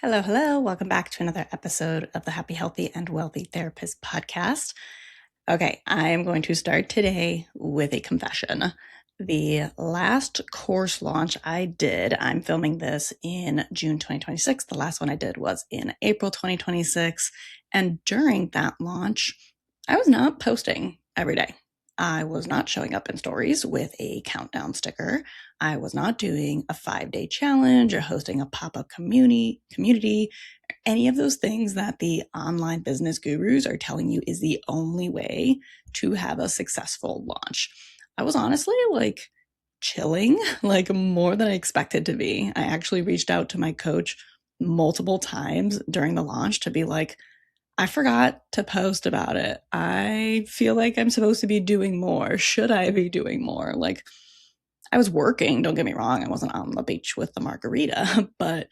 Hello, hello. Welcome back to another episode of the Happy, Healthy, and Wealthy Therapist podcast. Okay, I am going to start today with a confession. The last course launch I did, I'm filming this in June 2026. The last one I did was in April 2026. And during that launch, I was not posting every day. I was not showing up in stories with a countdown sticker. I was not doing a 5-day challenge or hosting a pop-up community, any of those things that the online business gurus are telling you is the only way to have a successful launch. I was honestly chilling, more than I expected to be. I actually reached out to my coach multiple times during the launch to be like, I forgot to post about it. I feel like I'm supposed to be doing more. Should I be doing more? I was working, don't get me wrong. I wasn't on the beach with the margarita, but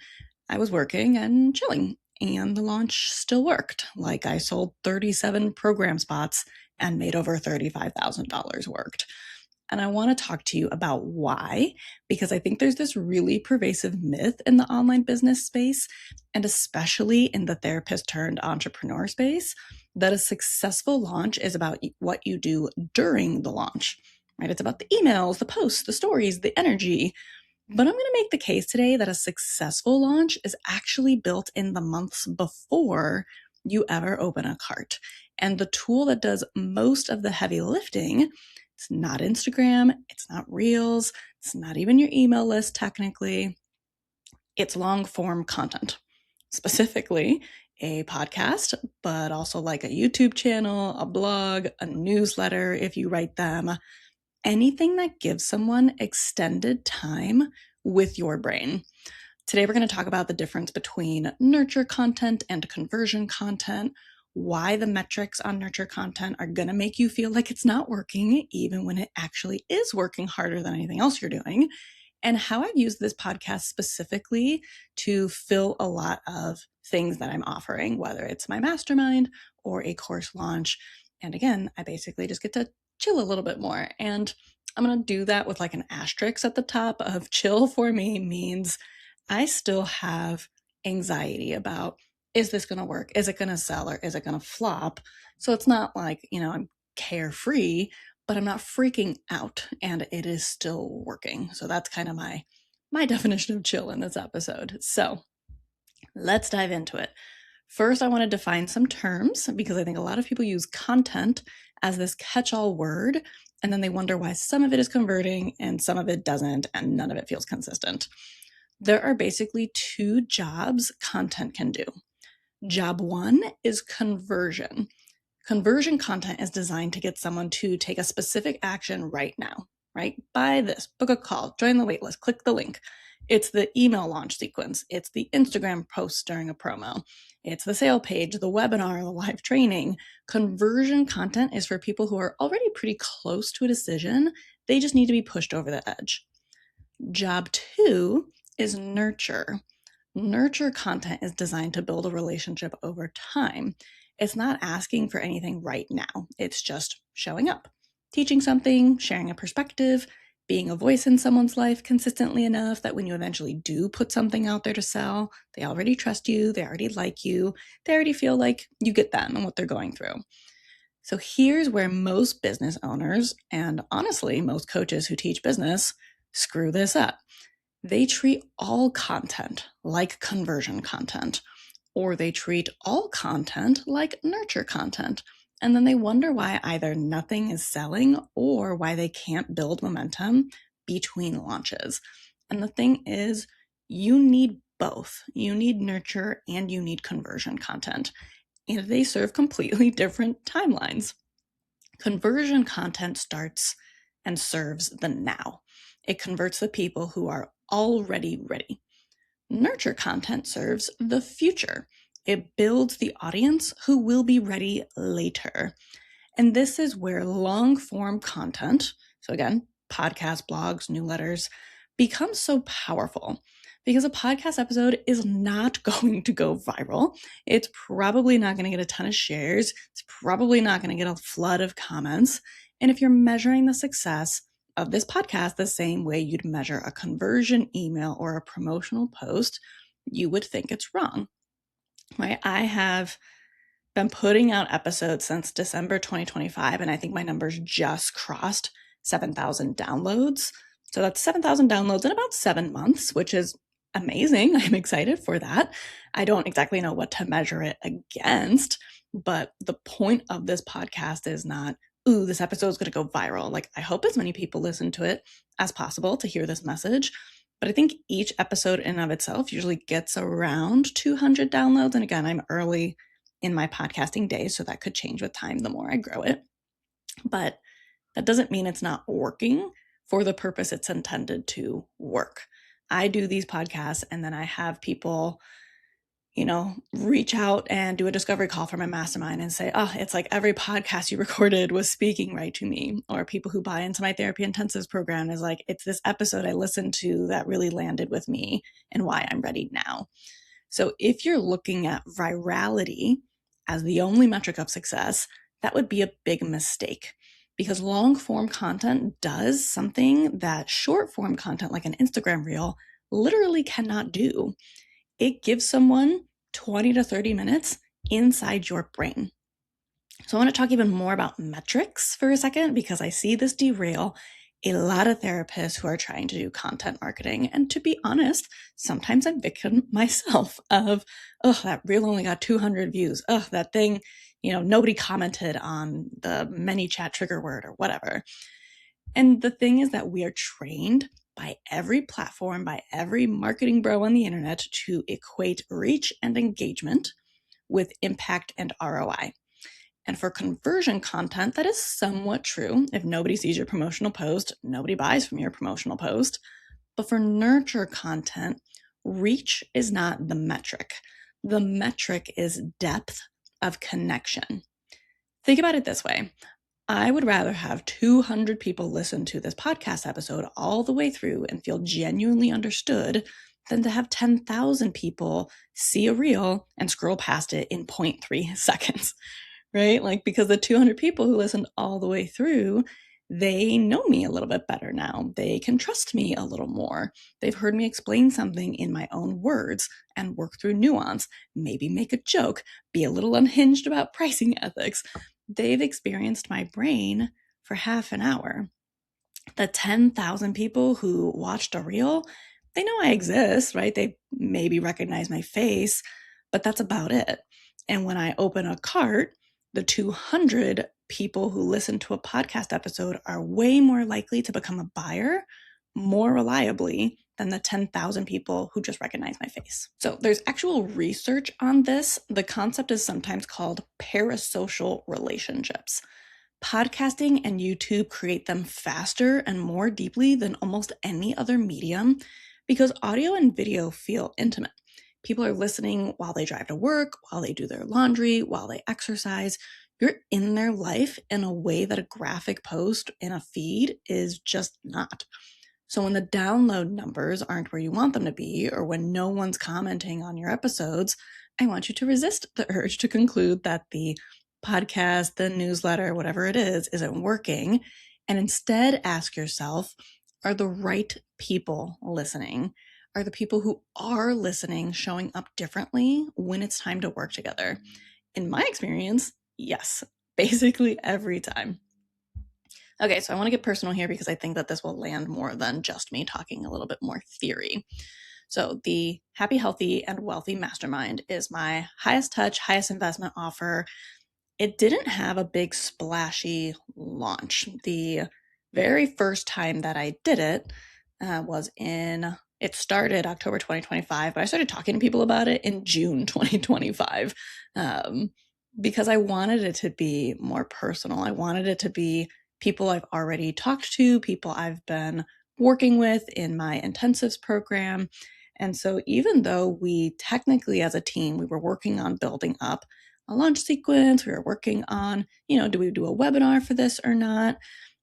I was working and chilling, and the launch still worked. I sold 37 program spots and made over $35,000 worked. And I want to talk to you about why, because I think there's this really pervasive myth in the online business space, and especially in the therapist turned entrepreneur space, that a successful launch is about what you do during the launch, right? It's about the emails, the posts, the stories, the energy. But I'm going to make the case today that a successful launch is actually built in the months before you ever open a cart. And the tool that does most of the heavy lifting, it's not Instagram, it's not Reels, it's not even your email list technically. It's long form content, specifically a podcast, but also a YouTube channel, a blog, a newsletter if you write them. Anything that gives someone extended time with your brain. Today, we're going to talk about the difference between nurture content and conversion content, why the metrics on nurture content are going to make you feel like it's not working, even when it actually is working harder than anything else you're doing, and how I've used this podcast specifically to fill a lot of things that I'm offering, whether it's my mastermind or a course launch. And again, I basically just get to chill a little bit more. And I'm going to do that with an asterisk at the top of chill for me means I still have anxiety about, is this going to work? Is it going to sell or is it going to flop? So it's not I'm carefree, but I'm not freaking out and it is still working. So that's kind of my definition of chill in this episode. So let's dive into it. First, I want to define some terms because I think a lot of people use content as this catch-all word, and then they wonder why some of it is converting and some of it doesn't, and none of it feels consistent. There are basically two jobs content can do. Job one is conversion. Conversion content is designed to get someone to take a specific action right now, right? Buy this, book a call, join the waitlist, click the link. It's the email launch sequence. It's the Instagram post during a promo. It's the sale page, the webinar, the live training. Conversion content is for people who are already pretty close to a decision. They just need to be pushed over the edge. Job two is nurture. Nurture content is designed to build a relationship over time. It's not asking for anything right now. It's just showing up, teaching something, sharing a perspective, being a voice in someone's life consistently enough that when you eventually do put something out there to sell, they already trust you, they already like you, they already feel like you get them and what they're going through. So here's where most business owners, and honestly, most coaches who teach business, screw this up. They treat all content like conversion content, or they treat all content like nurture content. And then they wonder why either nothing is selling or why they can't build momentum between launches. And the thing is, you need both. You need nurture and you need conversion content. And they serve completely different timelines. Conversion content starts and serves the now. It converts the people who are already ready. Nurture content serves the future. It builds the audience who will be ready later. And this is where long form content, so again, podcasts, blogs, newsletters, becomes so powerful because a podcast episode is not going to go viral. It's probably not going to get a ton of shares. It's probably not going to get a flood of comments. And if you're measuring the success of this podcast the same way you'd measure a conversion email or a promotional post, you would think it's wrong, right? I have been putting out episodes since December 2025, and I think my numbers just crossed 7,000 downloads. So that's 7,000 downloads in about 7 months, which is amazing. I'm excited for that. I don't exactly know what to measure it against, but the point of this podcast is not, ooh, this episode is going to go viral. Like, I hope as many people listen to it as possible to hear this message. But I think each episode in and of itself usually gets around 200 downloads. And again, I'm early in my podcasting days, so that could change with time the more I grow it. But that doesn't mean it's not working for the purpose it's intended to work. I do these podcasts and then I have people, reach out and do a discovery call for my mastermind and say, oh, it's like every podcast you recorded was speaking right to me. Or people who buy into my therapy intensives program is like, it's this episode I listened to that really landed with me and why I'm ready now. So if you're looking at virality as the only metric of success, that would be a big mistake, because long form content does something that short form content like an Instagram reel literally cannot do. It gives someone 20 to 30 minutes inside your brain. So I want to talk even more about metrics for a second, because I see this derail a lot of therapists who are trying to do content marketing. And to be honest, sometimes I'm victim myself of, oh, that reel only got 200 views. Oh, that thing, nobody commented on the ManyChat trigger word or whatever. And the thing is that we are trained by every platform, by every marketing bro on the internet to equate reach and engagement with impact and ROI. And for conversion content, that is somewhat true. If nobody sees your promotional post, nobody buys from your promotional post. But for nurture content, reach is not the metric. The metric is depth of connection. Think about it this way. I would rather have 200 people listen to this podcast episode all the way through and feel genuinely understood than to have 10,000 people see a reel and scroll past it in 0.3 seconds. Right? Like, because the 200 people who listened all the way through, they know me a little bit better now. They can trust me a little more. They've heard me explain something in my own words and work through nuance, maybe make a joke, be a little unhinged about pricing ethics. They've experienced my brain for half an hour. The 10,000 people who watched a reel, they know I exist, right? They maybe recognize my face, but that's about it. And when I open a cart, the 200 people who listen to a podcast episode are way more likely to become a buyer more reliably than the 10,000 people who just recognize my face. So there's actual research on this. The concept is sometimes called parasocial relationships. Podcasting and YouTube create them faster and more deeply than almost any other medium because audio and video feel intimate. People are listening while they drive to work, while they do their laundry, while they exercise. You're in their life in a way that a graphic post in a feed is just not. So when the download numbers aren't where you want them to be, or when no one's commenting on your episodes, I want you to resist the urge to conclude that the podcast, the newsletter, whatever it is, isn't working. And instead ask yourself, are the right people listening? Are the people who are listening showing up differently when it's time to work together? In my experience, yes, basically every time. Okay, so I want to get personal here because I think that this will land more than just me talking a little bit more theory. So the Happy, Healthy, and Wealthy Mastermind is my highest touch, highest investment offer. It didn't have a big splashy launch. The very first time that I did it it started October 2025, but I started talking to people about it in June 2025 because I wanted it to be more personal. I wanted it to be people I've already talked to, people I've been working with in my intensives program. And so even though we technically as a team, we were working on building up a launch sequence, we were working on, do we do a webinar for this or not?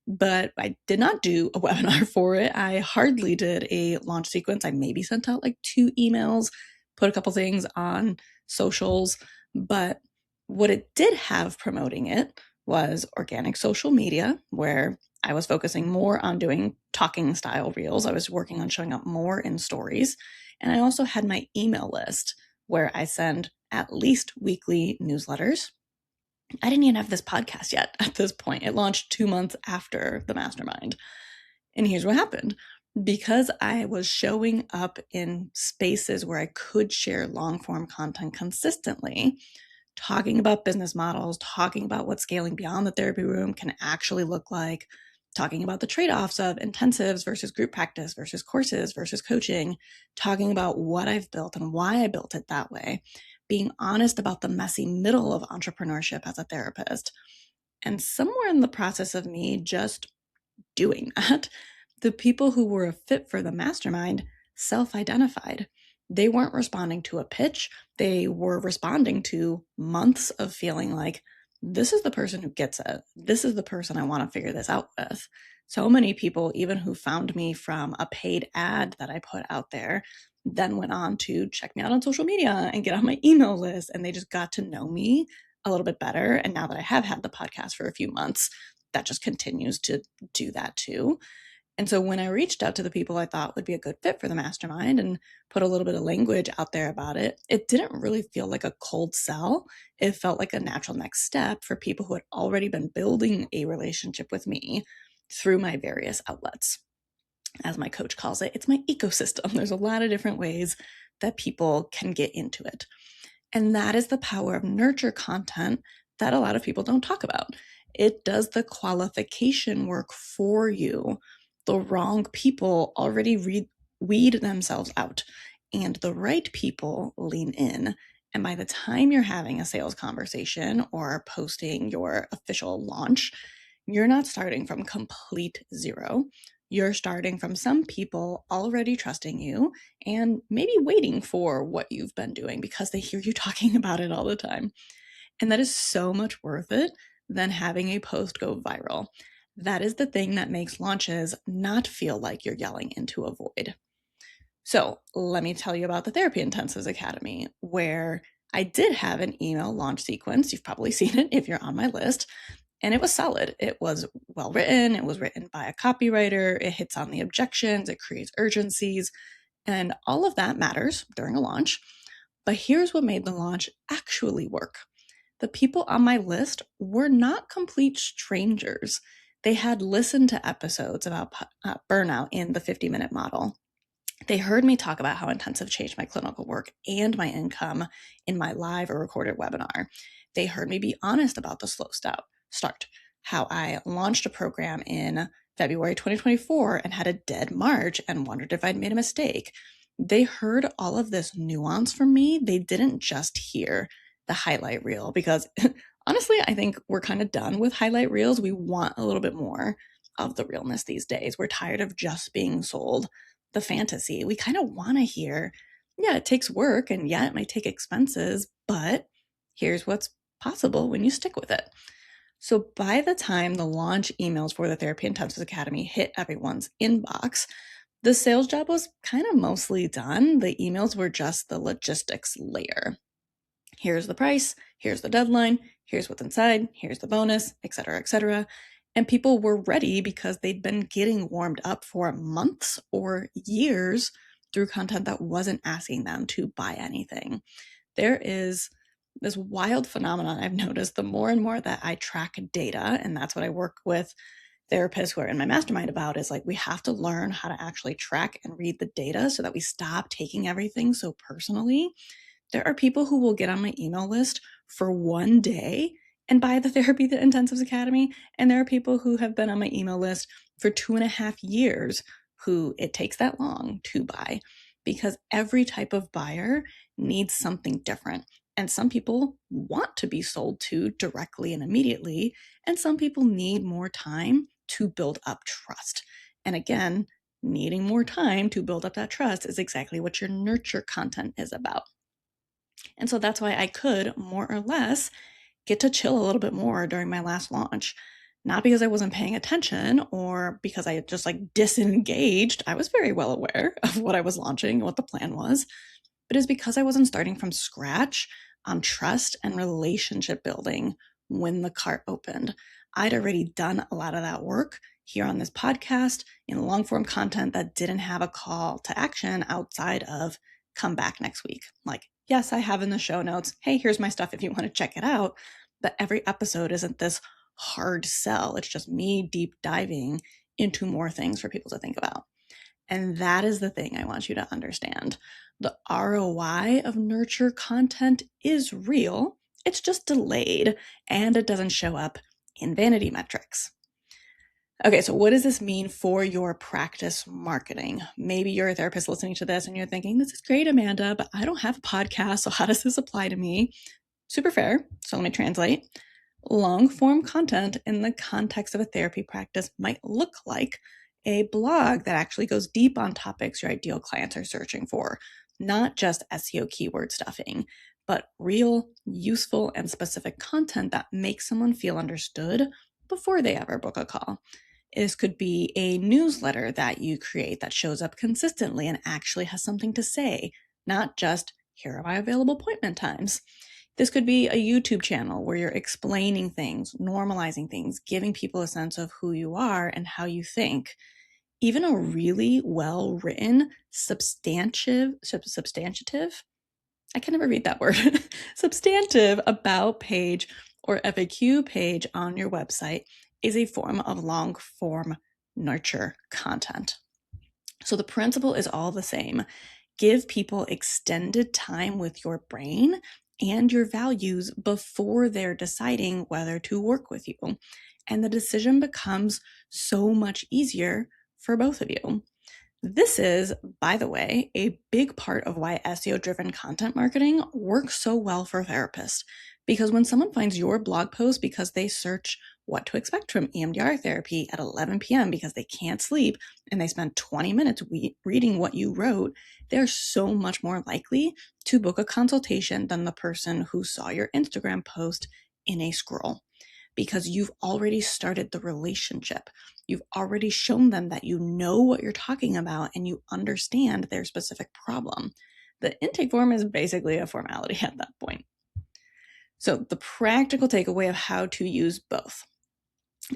But I did not do a webinar for it. I hardly did a launch sequence. I maybe sent out like 2 emails, put a couple things on socials. But what it did have promoting it was organic social media, where I was focusing more on doing talking style reels. I was working on showing up more in stories. And I also had my email list where I send at least weekly newsletters. I didn't even have this podcast yet at this point. It launched 2 months after the mastermind. And here's what happened. Because I was showing up in spaces where I could share long form content consistently, talking about business models, talking about what scaling beyond the therapy room can actually look like, talking about the trade-offs of intensives versus group practice versus courses versus coaching, talking about what I've built and why I built it that way, being honest about the messy middle of entrepreneurship as a therapist. And somewhere in the process of me just doing that, the people who were a fit for the mastermind self-identified. They weren't responding to a pitch. They were responding to months of feeling like, this is the person who gets it. This is the person I want to figure this out with. So many people, even who found me from a paid ad that I put out there, then went on to check me out on social media and get on my email list. And they just got to know me a little bit better. And now that I have had the podcast for a few months, that just continues to do that too. And so when I reached out to the people I thought would be a good fit for the mastermind and put a little bit of language out there about it, it didn't really feel like a cold sell. It felt like a natural next step for people who had already been building a relationship with me through my various outlets. As my coach calls it, it's my ecosystem. There's a lot of different ways that people can get into it. And that is the power of nurture content that a lot of people don't talk about. It does the qualification work for you. The wrong people already weed themselves out, and the right people lean in. And by the time you're having a sales conversation or posting your official launch, you're not starting from complete zero. You're starting from some people already trusting you and maybe waiting for what you've been doing because they hear you talking about it all the time. And that is so much worth it than having a post go viral. That is the thing that makes launches not feel like you're yelling into a void. So let me tell you about the Therapy Intensives Academy, where I did have an email launch sequence. You've probably seen it if you're on my list. And it was solid. It was well written. It was written by a copywriter. It hits on the objections. It creates urgencies. And all of that matters during a launch. But here's what made the launch actually work. The people on my list were not complete strangers. They had listened to episodes about burnout in the 50-minute model. They heard me talk about how intensive changed my clinical work and my income in my live or recorded webinar. They heard me be honest about the slow start, how I launched a program in February 2024 and had a dead March and wondered if I'd made a mistake. They heard all of this nuance from me. They didn't just hear the highlight reel, because honestly, I think we're kind of done with highlight reels. We want a little bit more of the realness these days. We're tired of just being sold the fantasy. We kind of want to hear, yeah, it takes work and yeah, it might take expenses, but here's what's possible when you stick with it. So by the time the launch emails for the Therapy Intensives Academy hit everyone's inbox, the sales job was kind of mostly done. The emails were just the logistics layer. Here's the price, here's the deadline, here's what's inside, here's the bonus, etc., etc. And people were ready because they'd been getting warmed up for months or years through content that wasn't asking them to buy anything. There is this wild phenomenon I've noticed the more and more that I track data, and that's what I work with therapists who are in my mastermind about, is like, we have to learn how to actually track and read the data so that we stop taking everything so personally. There are people who will get on my email list for one day and buy the Therapy Intensives Academy. And there are people who have been on my email list for 2.5 years who it takes that long to buy, because every type of buyer needs something different. And some people want to be sold to directly and immediately, and some people need more time to build up trust. And again, needing more time to build up that trust is exactly what your nurture content is about. And so that's why I could more or less get to chill a little bit more during my last launch. Not because I wasn't paying attention or because I just disengaged. I was very well aware of what I was launching and what the plan was, but it's because I wasn't starting from scratch on trust and relationship building when the cart opened. I'd already done a lot of that work here on this podcast in long form content that didn't have a call to action outside of come back next week. Like, yes, I have in the show notes, hey, here's my stuff if you want to check it out. But every episode isn't this hard sell. It's just me deep diving into more things for people to think about. And that is the thing I want you to understand. The ROI of nurture content is real. It's just delayed and it doesn't show up in vanity metrics. Okay, so what does this mean for your practice marketing? Maybe you're a therapist listening to this and you're thinking, this is great, Amanda, but I don't have a podcast, so how does this apply to me? Super fair. So let me translate. Long form content in the context of a therapy practice might look like a blog that actually goes deep on topics your ideal clients are searching for, not just SEO keyword stuffing, but real, useful, and specific content that makes someone feel understood before they ever book a call. This could be a newsletter that you create that shows up consistently and actually has something to say, not just, here are my available appointment times. This could be a YouTube channel where you're explaining things, normalizing things, giving people a sense of who you are and how you think. Even a really well-written, substantive, I can never read that word, substantive about page or FAQ page on your website is a form of long-form nurture content. So the principle is all the same. Give people extended time with your brain and your values before they're deciding whether to work with you. And the decision becomes so much easier for both of you. This is, by the way, a big part of why SEO-driven content marketing works so well for therapists. Because when someone finds your blog post because they search what to expect from EMDR therapy at 11 p.m. because they can't sleep and they spend 20 minutes reading what you wrote, they're so much more likely to book a consultation than the person who saw your Instagram post in a scroll. Because you've already started the relationship. You've already shown them that you know what you're talking about and you understand their specific problem. The intake form is basically a formality at that point. So the practical takeaway of how to use both.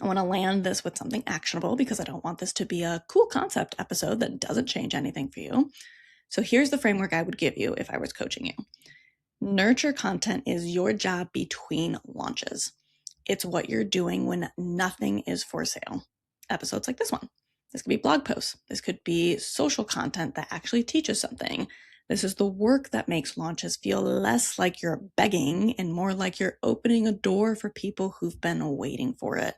I want to land this with something actionable because I don't want this to be a cool concept episode that doesn't change anything for you. So here's the framework I would give you if I was coaching you. Nurture content is your job between launches. It's what you're doing when nothing is for sale. Episodes like this one. This could be blog posts. This could be social content that actually teaches something. This is the work that makes launches feel less like you're begging and more like you're opening a door for people who've been waiting for it.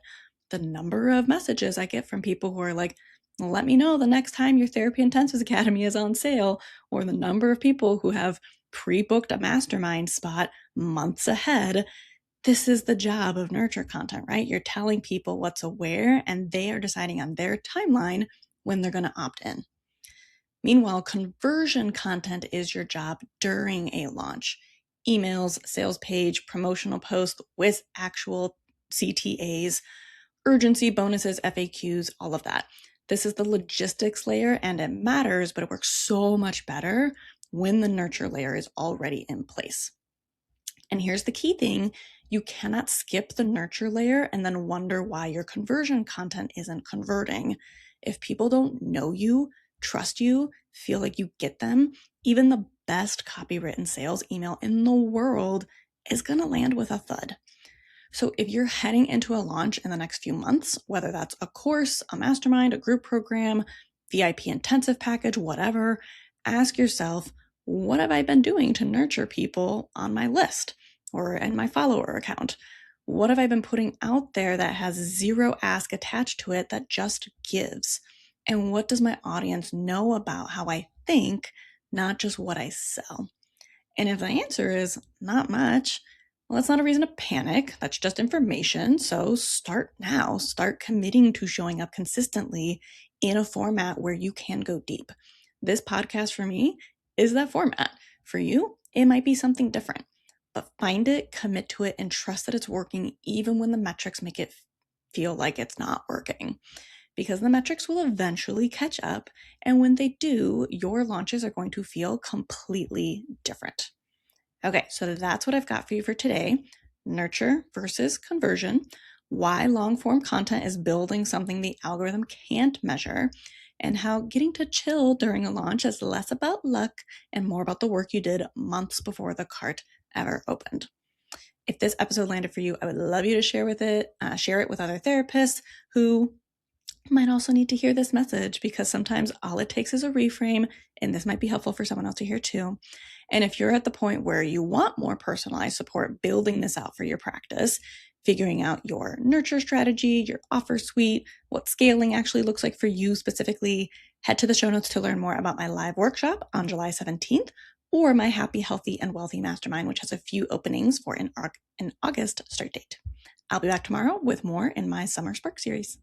The number of messages I get from people who are like, let me know the next time your Therapy Intensives Academy is on sale, or the number of people who have pre-booked a mastermind spot months ahead. This is the job of nurture content, right? You're telling people what's aware and they are deciding on their timeline when they're going to opt in. Meanwhile, conversion content is your job during a launch. Emails, sales page, promotional posts with actual CTAs, urgency, bonuses, FAQs, all of that. This is the logistics layer and it matters, but it works so much better when the nurture layer is already in place. And here's the key thing. You cannot skip the nurture layer and then wonder why your conversion content isn't converting. If people don't know you, trust you, feel like you get them, even the best copywritten sales email in the world is going to land with a thud. So if you're heading into a launch in the next few months, whether that's a course, a mastermind, a group program, VIP intensive package, whatever, ask yourself, what have I been doing to nurture people on my list or in my follower account? What have I been putting out there that has zero ask attached to it that just gives? And what does my audience know about how I think, not just what I sell? And if the answer is not much, well, that's not a reason to panic. That's just information. So start now. Start committing to showing up consistently in a format where you can go deep. This podcast for me is that format. For you, it might be something different. But find it, commit to it, and trust that it's working even when the metrics make it feel like it's not working. Because the metrics will eventually catch up. And when they do, your launches are going to feel completely different. Okay, so that's what I've got for you for today. Nurture versus conversion. why long form content is building something the algorithm can't measure, and how getting to chill during a launch is less about luck and more about the work you did months before the cart ever opened. If this episode landed for you, I would love you to share it with other therapists who might also need to hear this message, because sometimes all it takes is a reframe, and this might be helpful for someone else to hear too. And if you're at the point where you want more personalized support, building this out for your practice, figuring out your nurture strategy, your offer suite, what scaling actually looks like for you specifically, head to the show notes to learn more about my live workshop on July 17th or my Happy, Healthy, and Wealthy Mastermind, which has a few openings for an August start date. I'll be back tomorrow with more in my Summer Spark series.